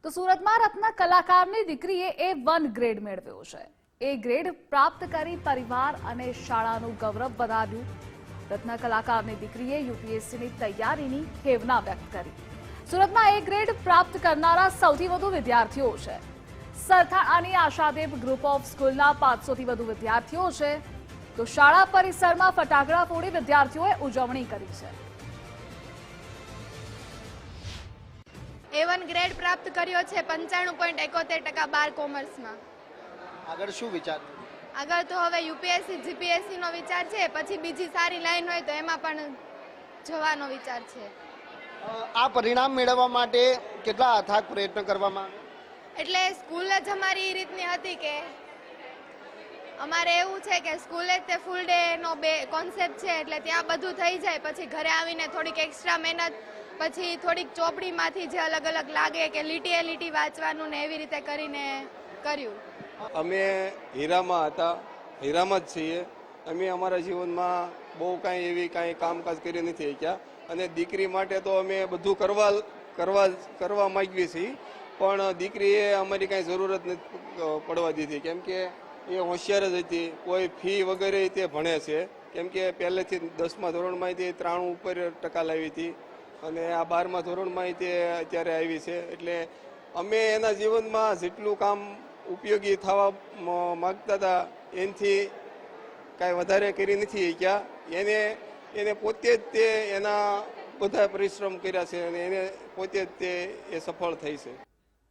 તો સુરતમાં રત્ન કલાકારની દીકરીએ A1 ગ્રેડ મેળવ્યો છે। એ ગ્રેડ પ્રાપ્ત કરી પરિવાર અને શાળાનું ગૌરવ વધાર્યું। રત્ન કલાકારની દીકરીએ યુપીએસસીની તૈયારીની ખેવના વ્યક્ત કરી। સુરતમાં A ગ્રેડ પ્રાપ્ત કરનારા સૌથી વધુ વિદ્યાર્થીઓ છે। સરથાણાની આશાદેવ ગ્રુપ ઓફ સ્કૂલના 500થી વધુ વિદ્યાર્થીઓ છે। તો શાળા પરિસરમાં ફટાકડા ફોડી વિદ્યાર્થીઓએ ઉજવણી કરી છે। A1 ગ્રેડ પ્રાપ્ત કર્યો છે 95.71% બાર કોમર્સમાં। આગળ શું વિચાર? આગળ તો હવે યુપીએસસી જીપીએસસી નો વિચાર છે, પછી બીજી સારી લાઈન હોય તો એમાં પણ જવાનો વિચાર છે। આ પરિણામ મેળવવા માટે કેટલા અથાગ પ્રયત્ન કરવામાં આવ્યા? એટલે સ્કૂલ જ અમારી એ રીતની હતી કે અમારે એવું છે કે સ્કૂલે જ તે ફૂલ ડે નો કોન્સેપ્ટ છે, એટલે ત્યાં બધું થઈ જાય, પછી ઘરે આવીને થોડીક એક્સ્ટ્રા મહેનત, પછી થોડીક ચોપડીમાંથી જે અલગ અલગ લાગે કે લીટીએ લીટી વાંચવાનું ને એવી રીતે કરીને કર્યું। અમે હીરામાં હતા, હીરામાં જ છીએ। અમે અમારા જીવનમાં બહુ કાંઈ એવી કાંઈ કામકાજ કરી નથી શક્યા, અને દીકરી માટે તો અમે બધું કરવા માંગીએ છીએ, પણ દીકરીએ અમારી કાંઈ જરૂરત નથી પડવા દીધી, કેમ કે એ હોશિયાર જ હતી। કોઈ ફી વગેરે તે ભણે છે, કેમ કે પહેલેથી 10મા ધોરણમાં તે 93 ઉપર ટકા લાવી હતી, અને આ 12મા ધોરણમાં તે અત્યારે આવી છે। એટલે અમે એના જીવનમાં જેટલું કામ ઉપયોગી થવા માગતા હતા એનાથી કાંઈ વધારે કરી નથી શક્યા। એને પોતે જ તે એના બધા પરિશ્રમ કર્યા છે, અને એને પોતે જ તે સફળ થઈ છે।